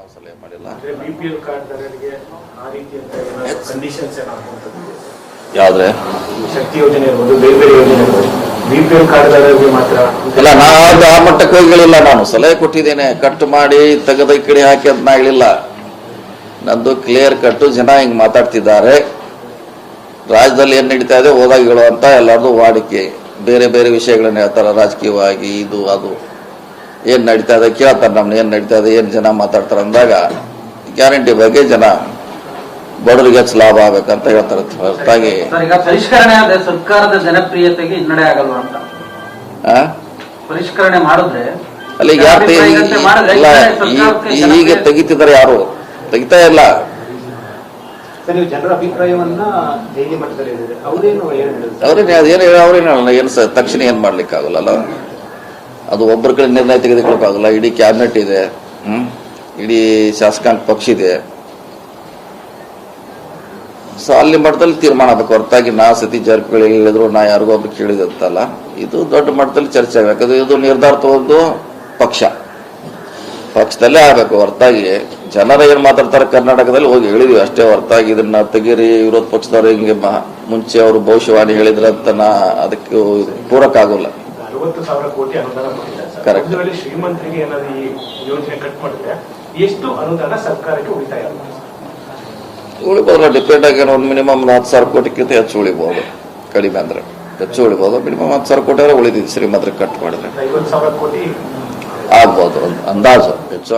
ನಾವು ಸಲಹೆ ಮಾಡಿಲ್ಲ. ಬಿಪಿಎಲ್ ಕಾರ್ಡ್ದಾರರಿಗೆ ಆ ರೀತಿಯ ಕಂಡೀಷನ್ಸ್ ಯಾವ್ದ್ರೆ ಶಕ್ತಿ ಯೋಜನೆ ಇರ್ಬೋದು, ಬೇರೆ ಬೇರೆ ಯೋಜನೆ ಇರ್ಬೋದು, ಬಿಪಿಎಲ್ ಕಾರ್ಡ್ದಾರರಿಗೆ ಮಾತ್ರ ಇಲ್ಲ. ನಾನು ಆ ಮಟ್ಟಕ್ಕೆ ಹೋಗಿಳಿಲ್ಲ. ನಾನು ಸಲಹೆ ಕೊಟ್ಟಿದ್ದೇನೆ, ಕಟ್ ಮಾಡಿ ತೆಗೆದ ಈ ಕಡೆ ಹಾಕಿ ಅಂತ ನಾ ಹೇಳಿಲ್ಲ. ನಂದು ಕ್ಲಿಯರ್ ಕಟ್ಟು. ಜನ ಹಿಂಗೆ ಮಾತಾಡ್ತಿದ್ದಾರೆ, ರಾಜ್ಯದಲ್ಲಿ ಏನು ನಡೀತಾ ಇದೆ ಹೋದಾಗ ಹೇಳುವಂತ ಎಲ್ಲರದು ವಾಡಿಕೆ. ಬೇರೆ ಬೇರೆ ವಿಷಯಗಳನ್ನ ಹೇಳ್ತಾರೆ, ರಾಜಕೀಯವಾಗಿ ಇದು ಅದು ಏನು ನಡೀತಾ ಇದೆ ಕೇಳ್ತಾರೆ. ನಮ್ನ ಏನು ನಡೀತಾ ಇದೆ, ಏನು ಜನ ಮಾತಾಡ್ತಾರೆ ಅಂದಾಗ ಗ್ಯಾರಂಟಿ ಬಗ್ಗೆ ಜನ ಬಡವರಿಗೆ ಹೆಚ್ಚು ಲಾಭ ಆಗ್ಬೇಕಂತ ಹೇಳ್ತಾರೆ ಹೊರತಾಗಿ ಪರಿಷ್ಕರಣೆ ಸರ್ಕಾರದ ಜನಪ್ರಿಯತೆಗೆ ಹಿನ್ನಡೆ ಆಗಲ್ವಾ ಅಂತ. ಪರಿಷ್ಕರಣೆ ಮಾಡಿದ್ರೆ ಅಲ್ಲಿ ಯಾರು ಈಗ ತೆಗಿತಿದ್ದಾರೆ, ಯಾರು ತೆಗಿತಾ ಇಲ್ಲ. ನೀವು ಜನರ ಅಭಿಪ್ರಾಯವನ್ನ ದೆಹಲಿ ಮಟ್ಟದಲ್ಲಿ ಅವ್ರೇನು ಏನು ತಕ್ಷಣ ಏನ್ ಮಾಡ್ಲಿಕ್ಕಾಗಲ್ಲ. ಅದು ಒಬ್ಬರ ಕಡೆ ನಿರ್ಣಯ ತೆಗೆದುಕೊಳ್ಳಕ್ಕಾಗಲ್ಲ. ಇಡೀ ಕ್ಯಾಬಿನೆಟ್ ಇದೆ, ಇಡೀ ಶಾಸಕಾಂಗ ಪಕ್ಷ ಇದೆ. ಸೊ ಅಲ್ಲಿ ಮಟ್ಟದಲ್ಲಿ ತೀರ್ಮಾನ ಆಗಬೇಕು ಹೊರತಾಗಿ ನಾ ಸತೀಶ್ ಜಾರಕಿಹೊಳಿ ಹೇಳಿದ್ರು, ನಾ ಯಾರಿಗೋ ಒಬ್ರು ಕೇಳಿದಂತಲ್ಲ. ಇದು ದೊಡ್ಡ ಮಟ್ಟದಲ್ಲಿ ಚರ್ಚೆ ಆಗಬೇಕು. ಇದು ನಿರ್ಧಾರ ತಗೊಂಡು ಪಕ್ಷದಲ್ಲೇ ಆಗಬೇಕು ಹೊರತಾಗಿ ಜನರ ಏನ್ ಮಾತಾಡ್ತಾರೆ ಕರ್ನಾಟಕದಲ್ಲಿ ಹೋಗಿ ಹೇಳಿದ್ವಿ ಅಷ್ಟೇ. ಹೊರತಾಗಿ ಇದನ್ನ ತೆಗೀರಿ, ವಿರೋಧ ಪಕ್ಷದವ್ರು ಹಿಂಗೆ ಮುಂಚೆ ಅವರು ಭವಿಷ್ಯವಾಣಿ ಹೇಳಿದ್ರಂತ ಅದಕ್ಕೆ ಪೂರಕ ಆಗೋಲ್ಲ. 60,000 ಕೋಟಿ ಅನುದಾನ ಕರೆಕ್ಟ್. ಶ್ರೀಮಂತರಿಗೆ ಏನಾದ್ರು ಈ ಯೋಜನೆ ಕಟ್ ಮಾಡಿದ್ರೆ ಎಷ್ಟು ಅನುದಾನ ಸರ್ಕಾರಕ್ಕೆ ಉಳಿತಾಯ ಉಳಿಬಹುದು. ಡಿಪೆಂಡ್ ಆಗಿ ಒಂದು ಮಿನಿಮಮ್ 10,000 ಕೋಟಿಗಿಂತ ಹೆಚ್ಚು ಉಳಿಬಹುದು. ಕಡಿಮೆ ಅಂದ್ರೆ ಹೆಚ್ಚು ಉಳಿಬಹುದು. ಮಿನಿಮಮ್ 10,000 ಕೋಟಿ ಅವರ ಉಳಿದಿದೆ ಶ್ರೀಮಂತರಿಗೆ ಕಟ್ ಮಾಡಿದ್ರೆ 50,000 ಕೋಟಿ ಆಗ್ಬಹುದು. ಅಂದಾಜು ಹೆಚ್ಚು